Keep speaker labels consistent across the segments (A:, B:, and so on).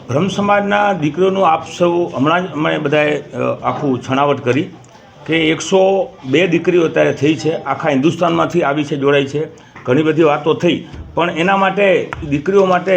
A: બ્રહ્મ સમાજના દીકરીઓનું આપ સૌ હમણાં જ અમે બધાએ આખું છણાવટ કરી કે 102 દીકરીઓ અત્યારે થઈ છે, આખા હિન્દુસ્તાનમાંથી આવી છે, જોડાઈ છે, ઘણી બધી વાતો થઈ, પણ એના માટે દીકરીઓ માટે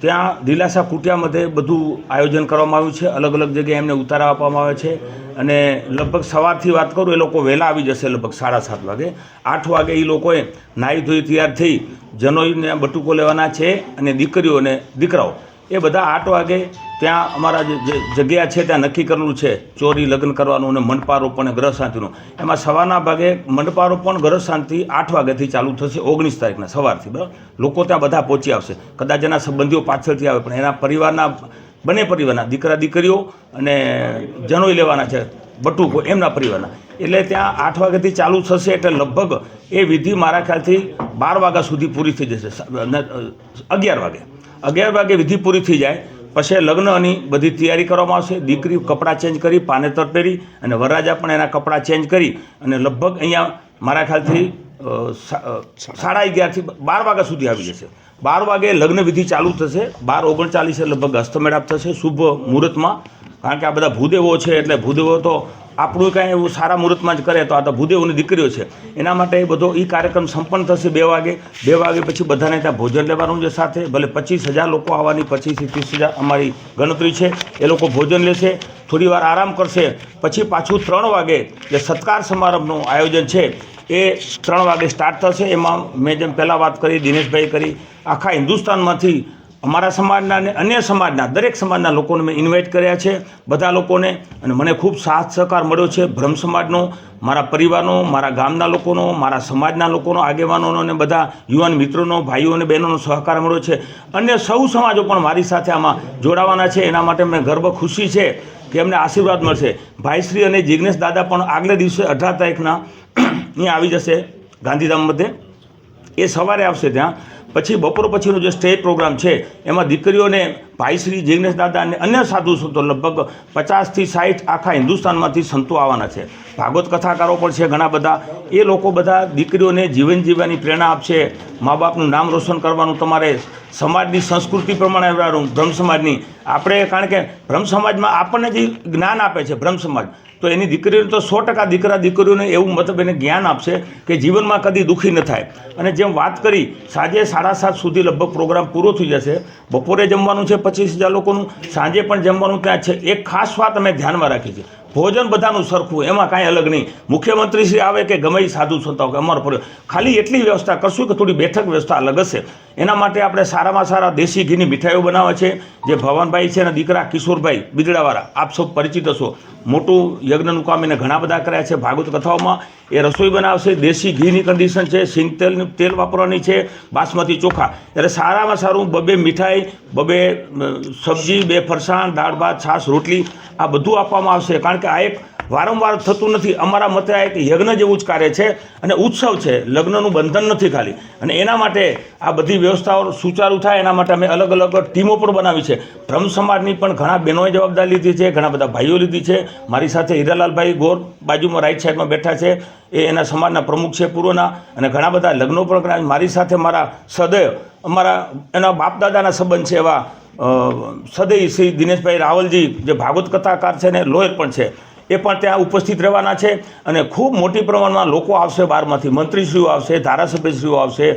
A: ત્યાં દિલાસા કુટિયામાં બધું આયોજન કરવામાં આવ્યું છે. અલગ અલગ જગ્યાએ એમને ઉતારા આપવામાં આવે છે અને લગભગ સવારથી વાત કરું એ લોકો વહેલા આવી જશે, લગભગ 7:30 વાગે. 8 વાગે એ લોકોએ નાહી ધોઈ તૈયાર થઈ જનોઈને બટુકો લેવાના છે અને દીકરીઓ અને દીકરાઓ એ બધા 8 વાગે ત્યાં અમારા જે જગ્યા છે ત્યાં નક્કી કરેલું છે ચોરી લગ્ન કરવાનું અને મંડપારોપણ ગ્રહ શાંતિનું. એમાં સવારના ભાગે મંડપારોપણ ગ્રહ શાંતિ 8 વાગ્યાથી ચાલુ થશે, 19 તારીખના સવારથી. બરાબર, લોકો ત્યાં બધા પહોંચી આવશે. કદાચ એના સંબંધીઓ પાછળથી આવે, પણ એના પરિવારના બંને પરિવારના દીકરા દીકરીઓ અને જનોઈ લેવાના છે બટુકો એમના પરિવારના, એટલે ત્યાં 8 વાગ્યાથી ચાલુ થશે. એટલે લગભગ એ વિધિ મારા ખ્યાલથી 12 વાગ્યા સુધી પૂરી થઈ જશે. 11 વાગે વિધિ પૂરી થઈ જાય પછી લગ્નની બધી તૈયારી કરવામાં આવશે. દીકરી કપડાં ચેન્જ કરી પાનેતર પહેરી અને વરરાજા પણ એના કપડાં ચેન્જ કરી અને લગભગ અહીંયા મારા ખ્યાલથી 11:30 થી 12 વાગ્યા સુધી આવી જશે. 12 વાગે લગ્ન વિધિ ચાલુ થશે. 12:39 લગભગ હસ્તમેળાપ થશે શુભ મુહૂર્તમાં, કારણ કે આ બધા ભૂદેવો છે એટલે ભૂદેવો તો આપણું કાંઈ એવું સારા મુહૂર્તમાં જ કરે, તો આ તો ભૂદેવોની દીકરીઓ છે એના માટે એ બધો એ કાર્યક્રમ સંપન્ન થશે 2 વાગે. 2 વાગે પછી બધાને ત્યાં ભોજન લેવાનું છે સાથે, ભલે 25,000 લોકો આવવાની, 25,000 થી 30,000 અમારી ગણતરી છે. એ લોકો ભોજન લેશે, થોડી વાર આરામ કરશે, પછી પાછું 3 વાગે જે સત્કાર સમારંભનું આયોજન છે એ 3 વાગે સ્ટાર્ટ થશે. એમાં મેં જેમ પહેલાં વાત કરી, દિનેશભાઈ કરી, આખા હિન્દુસ્તાનમાંથી અમારા સમાજના અને અન્ય સમાજના દરેક સમાજના લોકોને મેં ઇન્વાઇટ કર્યા છે, બધા લોકોને, અને મને ખૂબ સાથ સહકાર મળ્યો છે બ્રહ્મ સમાજનો, મારા પરિવારનો, મારા ગામના લોકોનો, મારા સમાજના લોકોનો, આગેવાનોનો અને બધા યુવાન મિત્રોનો, ભાઈઓ અને બહેનોનો સહકાર મળ્યો છે. અન્ય સૌ સમાજો પણ મારી સાથે આમાં જોડાવાના છે. એના માટે મને ગર્વ ખુશી છે કે એમને આશીર્વાદ મળશે. ભાઈશ્રી અને જિજ્ઞેશ દાદા પણ આગલે દિવસે 18 તારીખના અહીંયા આવી જશે ગાંધીધામ મધ્યે, એ સવારે આવશે ત્યાં. પછી બપોર પછીનો જે સ્ટેજ પ્રોગ્રામ છે એમાં દીકરીઓને ભાઈશ્રી જિજ્ઞેશ દાદા અને અન્ય સાધુ સંતો લગભગ 50 થી 60 આખા હિન્દુસ્તાનમાંથી સંતો આવવાના છે. ભાગવત કથાકારો પણ છે ઘણા બધા. એ લોકો બધા દીકરીઓને જીવન જીવવાની પ્રેરણા આપશે. મા બાપનું નામ રોશન કરવાનું, તમારે સમાજની સંસ્કૃતિ પ્રમાણે રહેવાનું. બ્રહ્મ સમાજની આપણે, કારણ કે બ્રહ્મ સમાજમાં આપણને જે જ્ઞાન આપે છે બ્રહ્મ સમાજ, તો એની દીકરીઓને તો 100% દીકરા દીકરીઓને એવું મતલબ એને જ્ઞાન આપશે કે જીવનમાં કદી દુઃખી ન થાય. અને જેમ વાત કરી, સાંજે 7:30 સુધી લગભગ પ્રોગ્રામ પૂરો થઈ જશે. બપોરે જમવાનું છે 25,000 લોકોનું, સાંજે પણ જમવાનું ત્યાં છે. એક ખાસ વાત અમે ધ્યાનમાં રાખી છે, ભોજન બધાનું સરખું, એમાં કાંઈ અલગ નહીં. મુખ્યમંત્રી શ્રી આવે કે ગમે એ સાધુ સંતો કે અમારો પર ખાલી એટલી વ્યવસ્થા કરશું કે થોડી બેઠક વ્યવસ્થા અલગ હશે. એના માટે આપણે સારામાં સારા દેશી ઘીની મીઠાઈઓ બનાવે છે. જે ભવાનભાઈ છે અને દીકરા કિશોરભાઈ બિદડાવાળા, આપ સૌ પરિચિત હશો, મોટું યજ્ઞનું કામ એને ઘણા બધા કર્યા છે ભાગવત કથાઓમાં. એ રસોઈ બનાવશે, દેશી ઘીની કન્ડિશન છે, સિંગ તેલ વાપરવાની છે, બાસમતી ચોખા. એટલે સારામાં સારું 2 મીઠાઈ, 2 સબ્જી, 2 ફરસાણ, દાળ ભાત, છાશ, રોટલી, આ બધું આપવામાં આવશે. કારણ કે આ એક વારંવાર થતું નથી. અમારા મતે આ એક યજ્ઞ જેવું જ કાર્ય છે અને ઉત્સવ છે, લગ્નનું બંધન નથી ખાલી. અને એના માટે આ બધી વ્યવસ્થાઓ સુચારું થાય એના માટે અમે અલગ અલગ ટીમો પણ બનાવી છે. બ્રહ્મ સમાજની પણ ઘણા બહેનોએ જવાબદારી લીધી છે, ઘણા બધા ભાઈઓ લીધી છે. મારી સાથે હીરાલાલભાઈ ગોર બાજુમાં રાઈટ સાઈડમાં બેઠા છે, એ એના સમાજના પ્રમુખ છે પૂર્વના, અને ઘણા બધા લગ્નો પણ કર્યા. મારી સાથે મારા સદૈવ અમારા એના બાપદાદાના સંબંધ છે એવા સદૈવ શ્રી દિનેશભાઈ રાવલજી, જે ભાગવત કથાકાર છે ને લોયર પણ છે, એ પણ ત્યાં ઉપસ્થિત રહેવાના છે. અને ખૂબ મોટી પ્રમાણમાં લોકો આવશે, બહારમાંથી મંત્રીશ્રીઓ આવશે, ધારાસભ્યશ્રીઓ આવશે,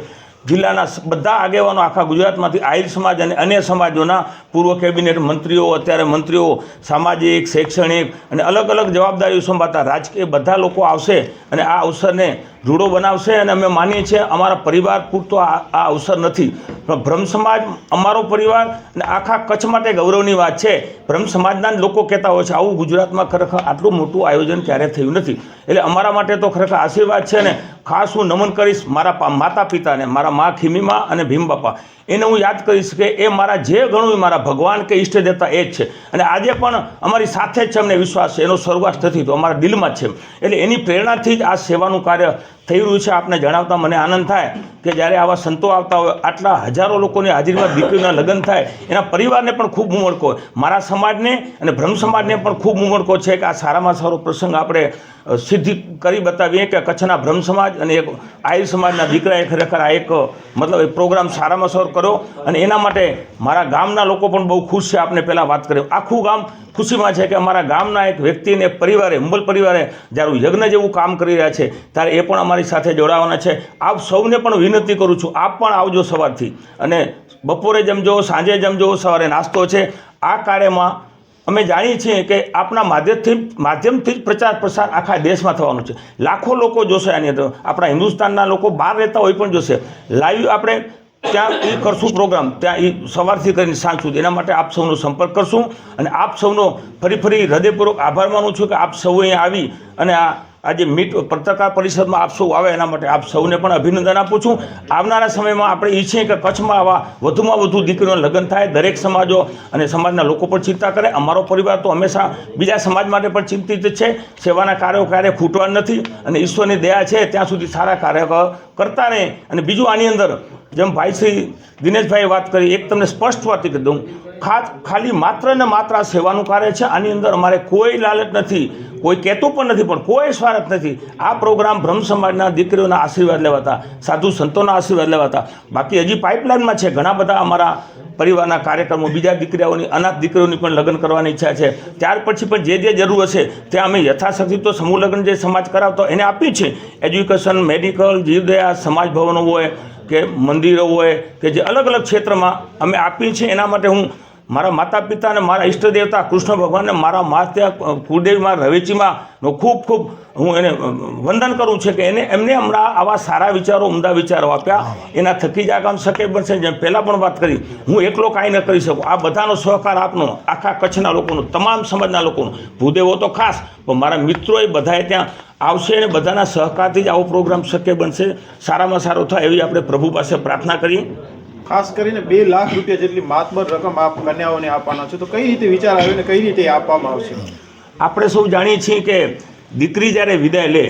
A: જિલ્લાના બધા આગેવાનો આખા ગુજરાતમાંથી, આહિર સમાજ અને અન્ય સમાજોના પૂર્વ કેબિનેટ મંત્રીઓ, અત્યારે મંત્રીઓ, સામાજિક, શૈક્ષણિક અને અલગ અલગ જવાબદારીઓ સંભાળતા રાજકીય બધા લોકો આવશે અને આ અવસરને રૂડો બનાવશે. અને અમે માનીએ છીએ અમારા પરિવાર પૂરતો આ અવસર નથી, પણ બ્રહ્મ સમાજ અમારો પરિવાર અને આખા કચ્છ માટે ગૌરવની વાત છે. બ્રહ્મ સમાજના લોકો કહેતા હોય છે આવું ગુજરાતમાં ખરેખર આટલું મોટું આયોજન ક્યારેય થયું નથી. એટલે અમારા માટે તો ખરેખર આશીર્વાદ છે. ને ખાસ હું નમન કરીશ મારા માતા પિતાને, મારા મા ખીમીમા અને ભીમબાપા, એને હું યાદ કરીશ કે એ મારા જે ગણું મારા ભગવાન કે ઈષ્ટ દેવતા એ જ છે. અને આજે પણ અમારી સાથે જ છે, અમને વિશ્વાસ છે, એનો સ્વર્ગવાસ નથી તો અમારા દિલમાં જ છે. એટલે એની પ્રેરણાથી જ આ સેવાનું કાર્ય થઈ રહ્યું છે આપને જણાવતા મને આનંદ થાય કે જ્યારે આવા સંતો આવતા હોય, આટલા હજારો લોકોની હાજરીમાં દીકરીના લગ્ન થાય, એના પરિવારને પણ ખૂબ મુમળકો હોય, મારા સમાજને અને બ્રહ્મ સમાજને પણ ખૂબ મુમળકો છે કે આ સારામાં સારો પ્રસંગ આપણે સિદ્ધિ કરી બતાવીએ કે કચ્છના બ્રહ્મ સમાજ અને એક આહિર સમાજના દીકરાએ ખરેખર આ એક મતલબ એક પ્રોગ્રામ સારામાં સારો કર્યો અને એના માટે મારા ગામના લોકો પણ બહુ ખુશ છે. આપને પહેલાં વાત કરી, આખું ગામ ખુશીમાં છે કે અમારા ગામના એક વ્યક્તિને પરિવારે, હુંબલ પરિવારે જ્યારે યજ્ઞ જેવું કામ કરી રહ્યા છે ત્યારે એ પણ અમારી સાથે જોડાવાના છે. આપ સૌને પણ વિનંતી કરું છું, આપ પણ આવજો સવારથી, અને બપોરે જમજો, સાંજે જમજો, સવારે નાસ્તો છે. આ કાર્યમાં અમે જાણીએ છીએ કે આપણા માધ્યમથી જ પ્રચાર પ્રસાર આખા દેશમાં થવાનું છે. લાખો લોકો જોશે આની અંદર, આપણા હિન્દુસ્તાનના લોકો બહાર રહેતા હોય પણ જોશે. લાઈવ આપણે ત્યાં એ કરશું પ્રોગ્રામ, ત્યાં એ સવારથી કરીને સાંજ સુધી. એના માટે આપ સૌનો સંપર્ક કરશું અને આપ સૌનો ફરી હૃદયપૂર્વક આભાર માનું છું કે આપ સૌ અહીંયા આવી અને આજે પત્રકાર પરિષદમાં આપ સૌ આવે, એના માટે આપ સૌને પણ અભિનંદન આપું છું. આવનારા સમયમાં આપણે ઈચ્છીએ કે કચ્છમાં આવા વધુમાં વધુ દીકરીઓના લગ્ન થાય, દરેક સમાજો અને સમાજના લોકો પણ ચિંતા કરે. અમારો પરિવાર તો હંમેશા બીજા સમાજ માટે પણ ચિંતિત છે. સેવાના કાર્યો ક્યારેય ખૂટવા નથી અને ઈશ્વરની દયા છે ત્યાં સુધી સારા કાર્ય કરતા રહે. અને બીજું આની અંદર જેમ ભાઈ શ્રી દિનેશભાઈએ વાત કરી, એક તમને સ્પષ્ટ વાત કરી દઉં, ખાલી માત્ર ને માત્ર આ સેવાનું કાર્ય છે. આની અંદર અમારે કોઈ લાલચ નથી, કોઈ કહેતું પણ નથી, પણ કોઈ સ્વાર્થ નથી. આ પ્રોગ્રામ બ્રહ્મ સમાજના દીકરીઓના આશીર્વાદ લેવાતા, સાધુ સંતોના આશીર્વાદ લેવાતા. બાકી હજી પાઇપલાઇનમાં છે ઘણા બધા અમારા પરિવારના કાર્યક્રમો, બીજા દીકરીઓની, અનાથ દીકરીઓની પણ લગ્ન કરવાની ઈચ્છા છે. ત્યાર પછી પણ જે જરૂર હશે ત્યાં અમે યથાશક્તિ તો સમૂહ લગ્ન જે સમાજ કરાવતો એને આપી છે. એજ્યુકેશન, મેડિકલ, જીવદયા, સમાજ ભવનો હોય કે મંદિરો હોય કે જે અલગ અલગ ક્ષેત્રમાં અમે આપી છે. એના માટે હું મારા માતા પિતા અને મારા ઈષ્ટ દેવતા કૃષ્ણ ભગવાનને, મારા માતા કુળદેવી મારા રવેચીમાં ખૂબ હું એને વંદન કરું છું કે એમને હમણાં આવા સારા વિચારો, ઉમદા વિચારો આપ્યા. એના થકી જ આ કામ શક્ય બનશે. જેમ પહેલાં પણ વાત કરી, હું એકલો કાંઈ ન કરી શકું. આ બધાનો સહકાર આપનો, આખા કચ્છના લોકોનો, તમામ સમાજના લોકોનો, ભૂદેવો તો ખાસ, પણ મારા મિત્રોએ બધાએ ત્યાં આવશે અને બધાના સહકારથી જ આવો પ્રોગ્રામ શક્ય બનશે. સારામાં સારો થાય એવી આપણે પ્રભુ પાસે પ્રાર્થના કરીએ.
B: ખાસ કરીને 2 લાખ રૂપિયા જેટલી માતબર રકમ આપ કન્યાઓને આપવાના છે, તો કઈ રીતે વિચાર આવ્યો ને કઈ રીતે આપવામાં આવશે?
A: આપણે સૌ જાણીએ છીએ કે દીકરી જ્યારે વિદાય લે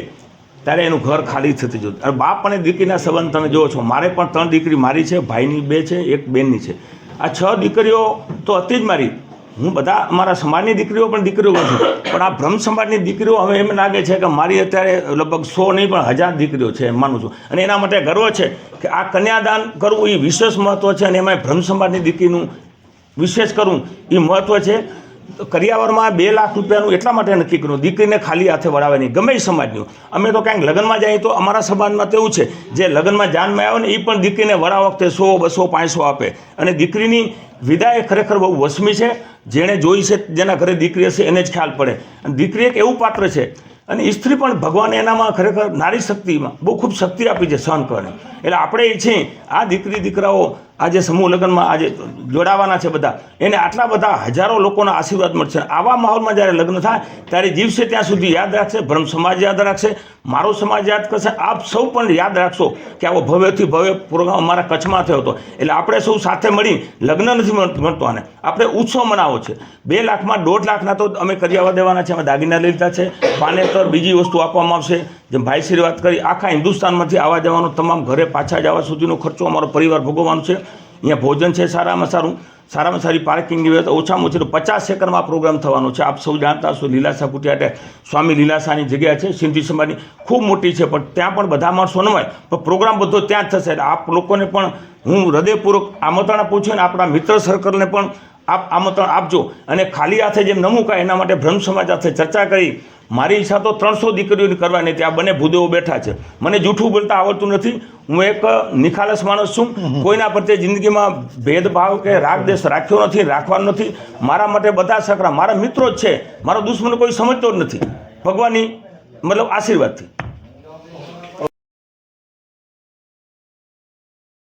A: ત્યારે એનું ઘર ખાલી થતું જોતું. અને બાપ અને દીકરીના સંબંધ તમે જુઓ છો. મારે પણ 3 દીકરી મારી છે, ભાઈની 2 છે, એક બેનની છે. આ 6 દીકરીઓ તો હતી જ મારી. હું બધા અમારા સમાજની દીકરીઓ પણ દીકરીઓ છું, પણ આ બ્રહ્મ સમાજની દીકરીઓ હવે એમ લાગે છે કે મારી અત્યારે લગભગ 100 નહીં પણ 1000 દીકરીઓ છે એમ માનું છું. અને એના માટે ગર્વ છે કે આ કન્યાદાન કરવું એ વિશેષ મહત્ત્વ છે. અને એમાં બ્રહ્મ સમાજની દીકરીનું વિશેષ કરવું એ મહત્ત્વ છે. કરિયાવરમાં 2 લાખ રૂપિયાનું એટલા માટે નક્કી કર્યું, દીકરીને ખાલી હાથે વળાવે નહીં, ગમે એ સમાજનું. અમે તો ક્યાંક લગ્નમાં જઈએ તો અમારા સમાજમાં તો એવું છે, જે લગ્નમાં જાનમાં આવે ને એ પણ દીકરીને વળા વખતે 100, 200, 500 આપે. અને દીકરીની વિદાય ખરેખર બહુ વસમી છે. જેણે જોઈ છે, જેના ઘરે દીકરી હશે એને જ ખ્યાલ પડે. અને દીકરી એક એવું પાત્ર છે, અને સ્ત્રી પણ ભગવાને એનામાં ખરેખર નારી શક્તિમાં બહુ ખૂબ શક્તિ આપી છે સહન કરવાની. એટલે આપણે એ છે આ દીકરી દીકરાઓ આજે સમૂહ લગ્નમાં આજે જોડાવાના છે બધા, એને આટલા બધા હજારો લોકોના આશીર્વાદ મળશે. આવા માહોલમાં જ્યારે લગ્ન થાય ત્યારે જીવશે ત્યાં સુધી યાદ રાખશે, બ્રહ્મ સમાજ યાદ રાખશે, મારો સમાજ યાદ કરશે, આપ સૌ પણ યાદ રાખશો કે આવો ભવ્યથી ભવ્ય પ્રોગ્રામ અમારા કચ્છમાં થયો હતો. એટલે આપણે સૌ સાથે મળી, લગ્ન નથી મળતો આને, આપણે ઉત્સવ મનાવો છે. 2 લાખમાં 1.5 લાખના તો અમે કરિયાવા દેવાના છે, અમે દાગીના લઈ લીધા છે, પાનેતર બીજી વસ્તુ આપવામાં આવશે. જેમ ભાઈશ્રી વાત કરી, આખા હિન્દુસ્તાનમાંથી આવવા જવાનો, તમામ ઘરે પાછા જવા સુધીનો ખર્ચો અમારો પરિવાર ભોગવવાનો છે. અહીંયા ભોજન છે સારામાં સારી પાર્કિંગની વ્યવસ્થા, ઓછામાં ઓછી 50 એકરમાં પ્રોગ્રામ થવાનો છે. આપ સૌ જાણતા હશો, લીલાસા કુટિયાટે સ્વામી લીલાસાની જગ્યા છે, સિંધી સમાજની ખૂબ મોટી છે, પણ ત્યાં પણ બધા માણસો ન હોય, પણ પ્રોગ્રામ બધો ત્યાં જ થશે. એટલે આપ લોકોને પણ હું હૃદયપૂર્વક આમંત્રણ આપું છું અને આપણા મિત્ર સર્કલને પણ આપ આમંત્રણ આપજો. અને ખાલી હાથે જેમ ન મુકાય એના માટે બ્રહ્મ સમાજ સાથે ચર્ચા કરી. મારી ઈચ્છા તો 300 દીકરીઓની કરવાની. ત્યાં બંને ભૂદેવો બેઠા છે. મને જૂઠું બોલતા આવડતું નથી. હું એક નિખાલસ માણસ છું. કોઈના પ્રત્યે જિંદગીમાં ભેદભાવ કે રાગ દેશ રાખ્યો નથી, રાખવાનો નથી. મારા માટે બધા સકરા મારા મિત્રો જ છે. મારો દુશ્મન કોઈ સમજતો જ નથી, ભગવાનની મતલબ આશીર્વાદથી.